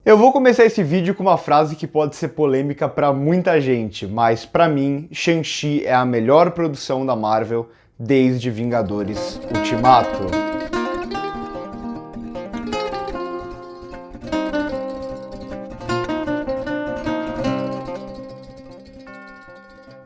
Eu vou começar esse vídeo com uma frase que pode ser polêmica para muita gente, mas para mim, Shang-Chi é a melhor produção da Marvel desde Vingadores Ultimato.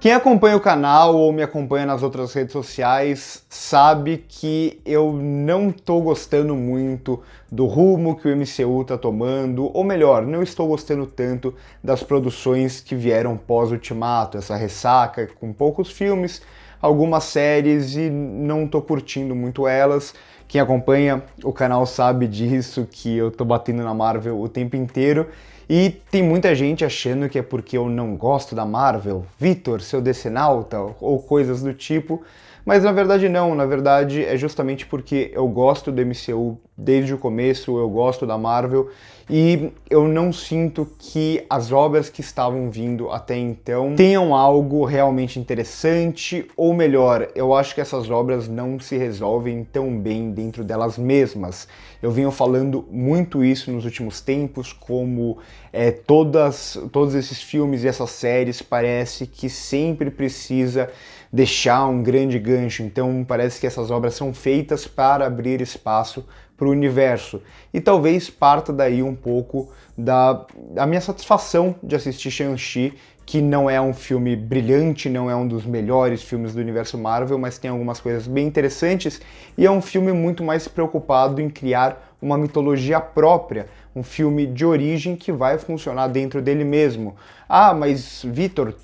Quem acompanha o canal ou me acompanha nas outras redes sociais sabe que eu não estou gostando muito do rumo que o MCU está tomando, ou melhor, não estou gostando tanto das produções que vieram pós-Ultimato, essa ressaca com poucos filmes, algumas séries e não estou curtindo muito elas. Quem acompanha o canal sabe disso, que eu tô batendo na Marvel o tempo inteiro. E tem muita gente achando que é porque eu não gosto da Marvel, Vitor, seu decenalta, ou coisas do tipo, mas na verdade não, na verdade é justamente porque eu gosto do MCU desde o começo, eu gosto da Marvel, e eu não sinto que as obras que estavam vindo até então tenham algo realmente interessante, ou melhor, eu acho que essas obras não se resolvem tão bem dentro delas mesmas. Eu venho falando muito isso nos últimos tempos, como todos esses filmes e essas séries parece que sempre precisa deixar um grande gancho, então parece que essas obras são feitas para abrir espaço para o universo. E talvez parta daí um pouco da minha satisfação de assistir Shang-Chi, que não é um filme brilhante, não é um dos melhores filmes do universo Marvel, mas tem algumas coisas bem interessantes, e é um filme muito mais preocupado em criar uma mitologia própria, um filme de origem que vai funcionar dentro dele mesmo. Ah, mas Vitor,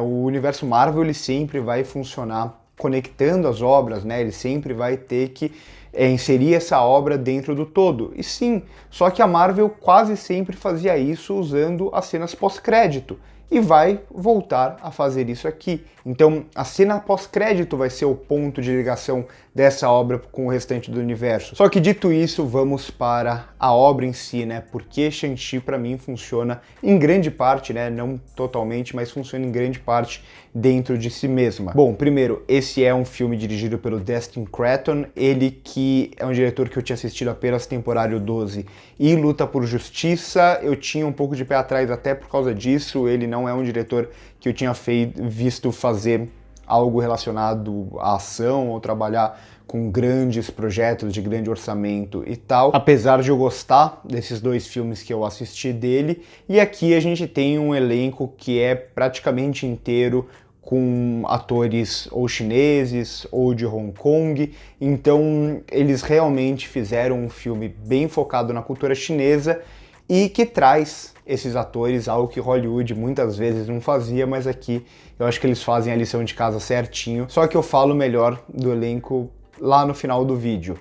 o universo Marvel ele sempre vai funcionar conectando as obras, né? Ele sempre vai ter que inserir essa obra dentro do todo. E sim, só que a Marvel quase sempre fazia isso usando as cenas pós-crédito. E vai voltar a fazer isso aqui. Então, a cena pós-crédito vai ser o ponto de ligação dessa obra com o restante do universo. Só que dito isso, vamos para a obra em si, né? Porque Shang-Chi para mim funciona em grande parte, né? Não totalmente, mas funciona em grande parte dentro de si mesma. Bom, primeiro, esse é um filme dirigido pelo Destin Cretton, ele que é um diretor que eu tinha assistido apenas Temporário 12 e Luta por Justiça. Eu tinha um pouco de pé atrás até por causa disso, ele não é um diretor que eu tinha visto fazer algo relacionado à ação ou trabalhar com grandes projetos de grande orçamento e tal, apesar de eu gostar desses dois filmes que eu assisti dele. E aqui a gente tem um elenco que é praticamente inteiro com atores ou chineses ou de Hong Kong, então eles realmente fizeram um filme bem focado na cultura chinesa e que traz esses atores, algo que Hollywood muitas vezes não fazia, mas aqui eu acho que eles fazem a lição de casa certinho, só que eu falo melhor do elenco lá no final do vídeo.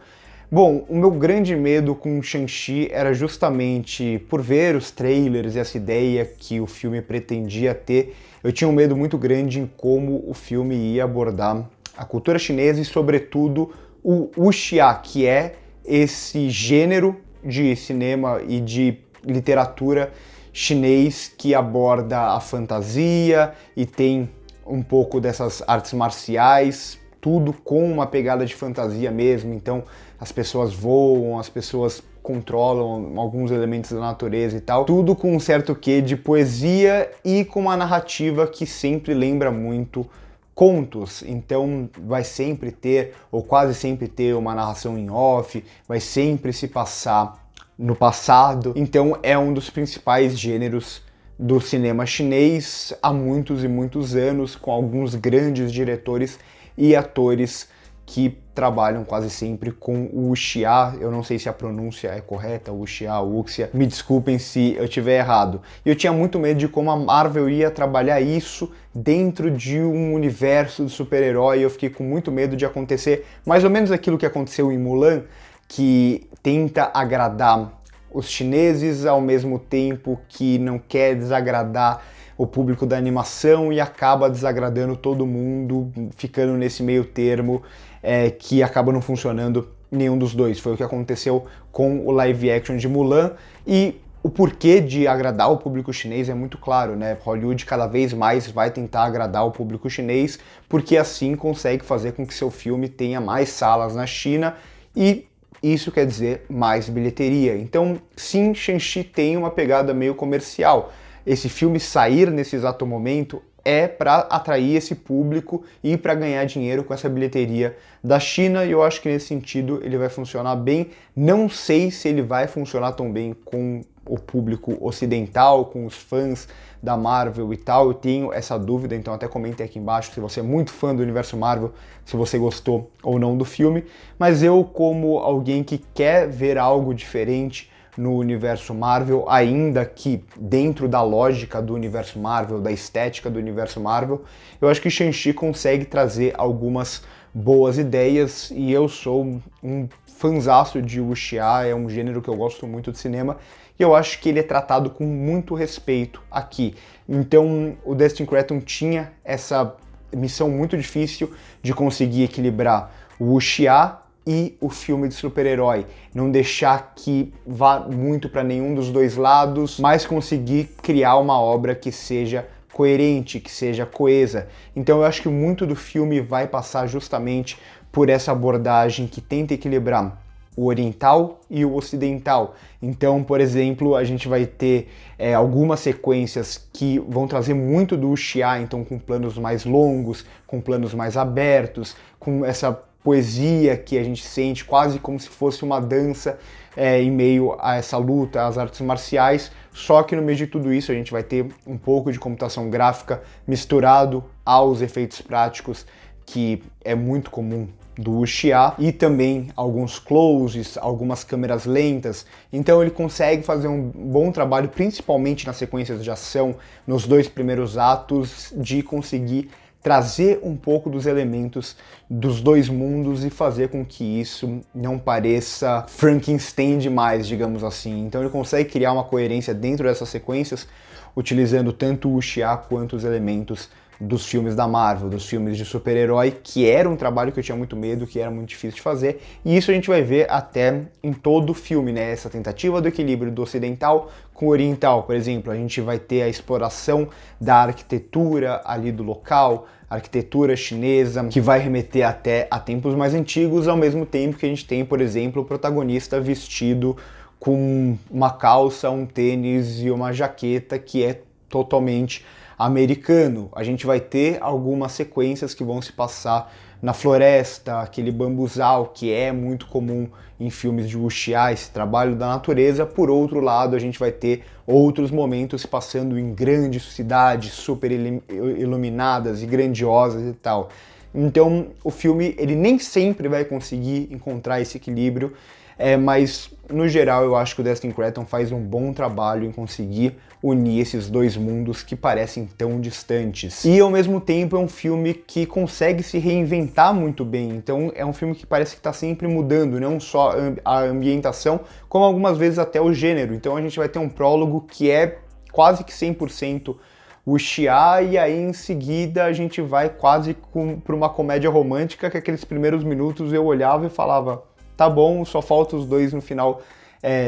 Bom, o meu grande medo com Shang-Chi era justamente por ver os trailers e essa ideia que o filme pretendia ter, eu tinha um medo muito grande em como o filme ia abordar a cultura chinesa e sobretudo o wuxia, que é esse gênero de cinema e de literatura chinês que aborda a fantasia e tem um pouco dessas artes marciais, tudo com uma pegada de fantasia mesmo, então as pessoas voam, as pessoas controlam alguns elementos da natureza e tal, tudo com um certo quê de poesia e com uma narrativa que sempre lembra muito contos, então vai sempre ter, ou quase sempre ter, uma narração em off, vai sempre se passar no passado, então é um dos principais gêneros do cinema chinês há muitos e muitos anos, com alguns grandes diretores e atores que trabalham quase sempre com o wuxia. Eu não sei se a pronúncia é correta, wuxia, wuxia, me desculpem se eu estiver errado. Eu tinha muito medo de como a Marvel ia trabalhar isso dentro de um universo de super-herói, eu fiquei com muito medo de acontecer mais ou menos aquilo que aconteceu em Mulan, que tenta agradar os chineses ao mesmo tempo que não quer desagradar o público da animação e acaba desagradando todo mundo, ficando nesse meio termo que acaba não funcionando nenhum dos dois. Foi o que aconteceu com o live action de Mulan, e o porquê de agradar o público chinês é muito claro, né? Hollywood cada vez mais vai tentar agradar o público chinês, porque assim consegue fazer com que seu filme tenha mais salas na China e isso quer dizer mais bilheteria. Então, sim, Shang-Chi tem uma pegada meio comercial. Esse filme sair nesse exato momento é para atrair esse público e para ganhar dinheiro com essa bilheteria da China, e eu acho que nesse sentido ele vai funcionar bem. Não sei se ele vai funcionar tão bem com o público ocidental, com os fãs da Marvel e tal, eu tenho essa dúvida, então até comente aqui embaixo se você é muito fã do universo Marvel, se você gostou ou não do filme, mas eu, como alguém que quer ver algo diferente no universo Marvel, ainda que dentro da lógica do universo Marvel, da estética do universo Marvel, eu acho que Shang-Chi consegue trazer algumas boas ideias, e eu sou um fanzaço de wuxia, é um gênero que eu gosto muito de cinema, e eu acho que ele é tratado com muito respeito aqui. Então o Destin Cretton tinha essa missão muito difícil de conseguir equilibrar o wuxia e o filme de super-herói, não deixar que vá muito para nenhum dos dois lados, mas conseguir criar uma obra que seja coerente, que seja coesa. Então eu acho que muito do filme vai passar justamente por essa abordagem que tenta equilibrar o oriental e o ocidental. Então, por exemplo, a gente vai ter algumas sequências que vão trazer muito do wuxia, então com planos mais longos, com planos mais abertos, com essa poesia que a gente sente quase como se fosse uma dança em meio a essa luta, às artes marciais, só que no meio de tudo isso a gente vai ter um pouco de computação gráfica misturado aos efeitos práticos, que é muito comum do wuxia, e também alguns closes, algumas câmeras lentas. Então ele consegue fazer um bom trabalho, principalmente nas sequências de ação, nos dois primeiros atos, de conseguir trazer um pouco dos elementos dos dois mundos e fazer com que isso não pareça Frankenstein demais, digamos assim. Então ele consegue criar uma coerência dentro dessas sequências, utilizando tanto o wuxia quanto os elementos dos filmes da Marvel, dos filmes de super-herói, que era um trabalho que eu tinha muito medo, que era muito difícil de fazer, e isso a gente vai ver até em todo o filme, né? Essa tentativa do equilíbrio do ocidental com o oriental. Por exemplo, a gente vai ter a exploração da arquitetura ali do local, arquitetura chinesa, que vai remeter até a tempos mais antigos, ao mesmo tempo que a gente tem, por exemplo, o protagonista vestido com uma calça, um tênis e uma jaqueta que é totalmente americano. A gente vai ter algumas sequências que vão se passar na floresta, aquele bambuzal que é muito comum em filmes de wuxia, esse trabalho da natureza. Por outro lado, a gente vai ter outros momentos se passando em grandes cidades super iluminadas e grandiosas e tal. Então o filme ele nem sempre vai conseguir encontrar esse equilíbrio, mas no geral eu acho que o Destin Cretton faz um bom trabalho em conseguir unir esses dois mundos que parecem tão distantes. E ao mesmo tempo é um filme que consegue se reinventar muito bem, então é um filme que parece que está sempre mudando, não só a ambientação, como algumas vezes até o gênero. Então a gente vai ter um prólogo que é quase que 100% wuxia, e aí em seguida a gente vai quase para uma comédia romântica, que aqueles primeiros minutos eu olhava e falava, tá bom, só falta os dois no final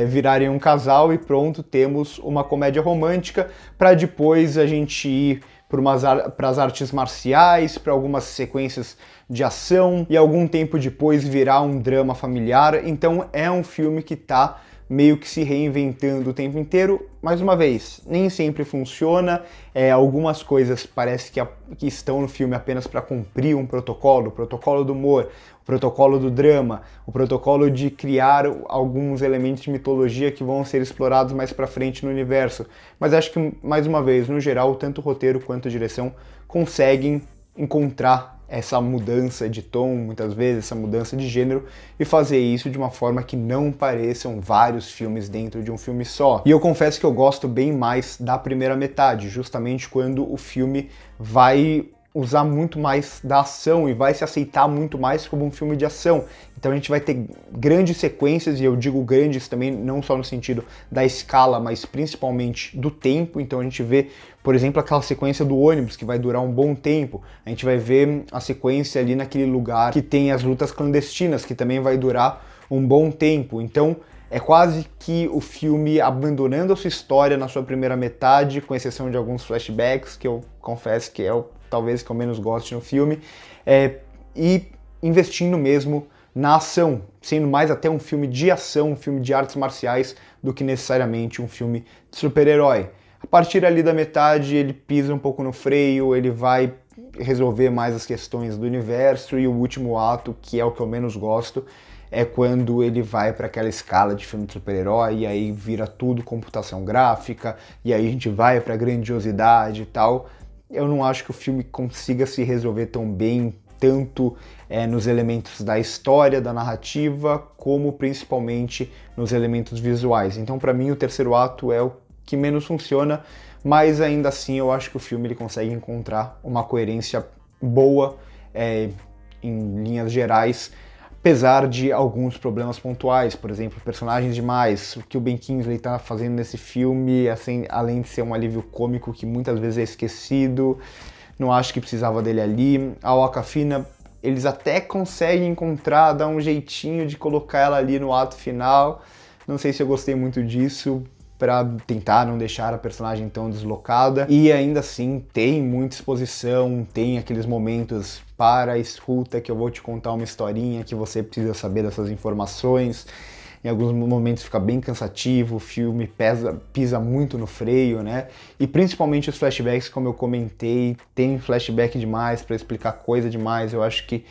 virarem um casal e pronto, temos uma comédia romântica, para depois a gente ir para as artes marciais, para algumas sequências de ação, e algum tempo depois virar um drama familiar. Então é um filme que tá meio que se reinventando o tempo inteiro. Mais uma vez, nem sempre funciona, algumas coisas parece que estão no filme apenas para cumprir um protocolo, o protocolo do humor, o protocolo do drama, o protocolo de criar alguns elementos de mitologia que vão ser explorados mais para frente no universo. Mas acho que, mais uma vez, no geral, tanto o roteiro quanto a direção conseguem encontrar essa mudança de tom, muitas vezes, essa mudança de gênero, e fazer isso de uma forma que não pareçam vários filmes dentro de um filme só. E eu confesso que eu gosto bem mais da primeira metade, justamente quando o filme vai usar muito mais da ação e vai se aceitar muito mais como um filme de ação. Então a gente vai ter grandes sequências, e eu digo grandes também não só no sentido da escala, mas principalmente do tempo. Então a gente vê, por exemplo, aquela sequência do ônibus que vai durar um bom tempo. A gente vai ver a sequência ali naquele lugar que tem as lutas clandestinas, que também vai durar um bom tempo. Então é quase que o filme abandonando a sua história na sua primeira metade, com exceção de alguns flashbacks, que eu confesso que talvez que eu menos goste no filme, e investindo mesmo na ação, sendo mais até um filme de ação, um filme de artes marciais, do que necessariamente um filme de super-herói. A partir ali da metade, ele pisa um pouco no freio, ele vai resolver mais as questões do universo, e o último ato, que é o que eu menos gosto, é quando ele vai para aquela escala de filme de super-herói, e aí vira tudo computação gráfica, e aí a gente vai para grandiosidade e tal. Eu não acho que o filme consiga se resolver tão bem, tanto nos elementos da história, da narrativa, como principalmente nos elementos visuais. Então, para mim, o terceiro ato é o que menos funciona, mas ainda assim eu acho que o filme ele consegue encontrar uma coerência boa em linhas gerais, apesar de alguns problemas pontuais, por exemplo, personagens demais, o que o Ben Kingsley está fazendo nesse filme, assim, além de ser um alívio cômico que muitas vezes é esquecido, não acho que precisava dele ali. A Awkwafina, eles até conseguem encontrar, dar um jeitinho de colocar ela ali no ato final, não sei se eu gostei muito disso, para tentar não deixar a personagem tão deslocada, e ainda assim tem muita exposição, tem aqueles momentos para a escuta que eu vou te contar uma historinha que você precisa saber dessas informações. Em alguns momentos fica bem cansativo, o filme pisa muito no freio, né? E principalmente os flashbacks, como eu comentei, tem flashback demais para explicar coisa demais. Eu acho que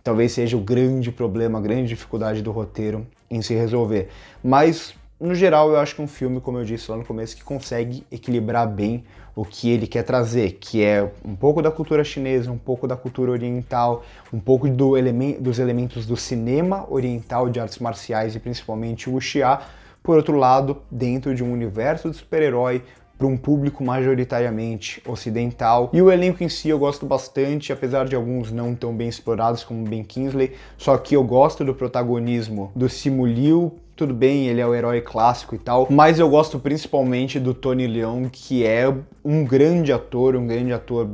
talvez seja o grande problema, a grande dificuldade do roteiro em se resolver. Mas no geral, eu acho que é um filme, como eu disse lá no começo, que consegue equilibrar bem o que ele quer trazer, que é um pouco da cultura chinesa, um pouco da cultura oriental, um pouco dos elementos do cinema oriental, de artes marciais e principalmente o wuxia, por outro lado, dentro de um universo de super-herói, para um público majoritariamente ocidental. E o elenco em si eu gosto bastante, apesar de alguns não tão bem explorados como Ben Kingsley, só que eu gosto do protagonismo do Simu Liu. Tudo bem, ele é o herói clássico e tal, mas eu gosto principalmente do Tony Leung, que é um grande ator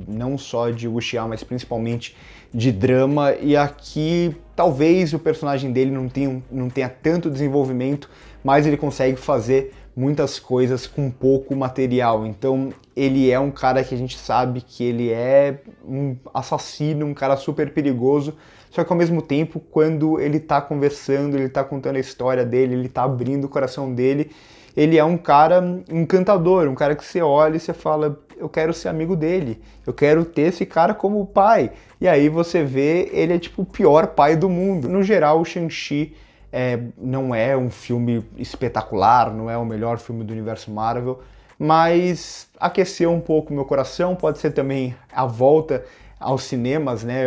não só de wuxia, mas principalmente de drama, e aqui talvez o personagem dele não tenha tanto desenvolvimento, mas ele consegue fazer muitas coisas com pouco material. Então ele é um cara que a gente sabe que ele é um assassino, um cara super perigoso, só que ao mesmo tempo, quando ele tá conversando, ele tá contando a história dele, ele tá abrindo o coração dele, ele é um cara encantador, um cara que você olha e você fala, eu quero ser amigo dele, eu quero ter esse cara como pai. E aí você vê, ele é tipo o pior pai do mundo. No geral, o Shang-Chi não é um filme espetacular, não é o melhor filme do universo Marvel, mas aqueceu um pouco o meu coração, pode ser também a volta aos cinemas, né?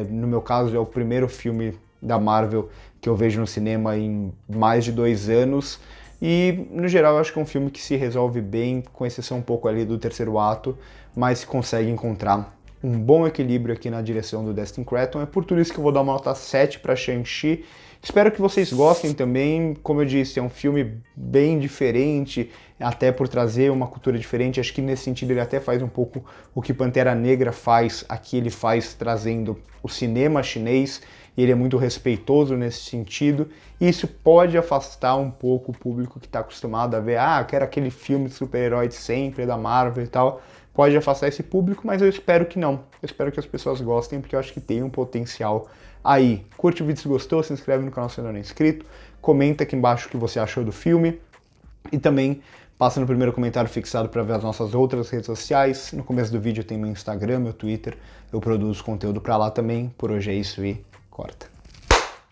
No meu caso, é o primeiro filme da Marvel que eu vejo no cinema em mais de 2 anos, e no geral eu acho que é um filme que se resolve bem, com exceção um pouco ali do terceiro ato, mas consegue encontrar um bom equilíbrio aqui na direção do Destin Cretton. É por tudo isso que eu vou dar uma nota 7 para Shang-Chi. Espero que vocês gostem também. Como eu disse, é um filme bem diferente, até por trazer uma cultura diferente. Acho que nesse sentido ele até faz um pouco o que Pantera Negra faz, aqui ele faz trazendo o cinema chinês, e ele é muito respeitoso nesse sentido. E isso pode afastar um pouco o público que está acostumado a ver, quero aquele filme de super-herói de sempre, da Marvel e tal. Pode afastar esse público, mas eu espero que não. Eu espero que as pessoas gostem, porque eu acho que tem um potencial aí. Curte o vídeo se gostou, se inscreve no canal se ainda não é inscrito, comenta aqui embaixo o que você achou do filme, e também passa no primeiro comentário fixado para ver as nossas outras redes sociais. No começo do vídeo tem meu Instagram, meu Twitter, eu produzo conteúdo para lá também. Por hoje é isso e corta.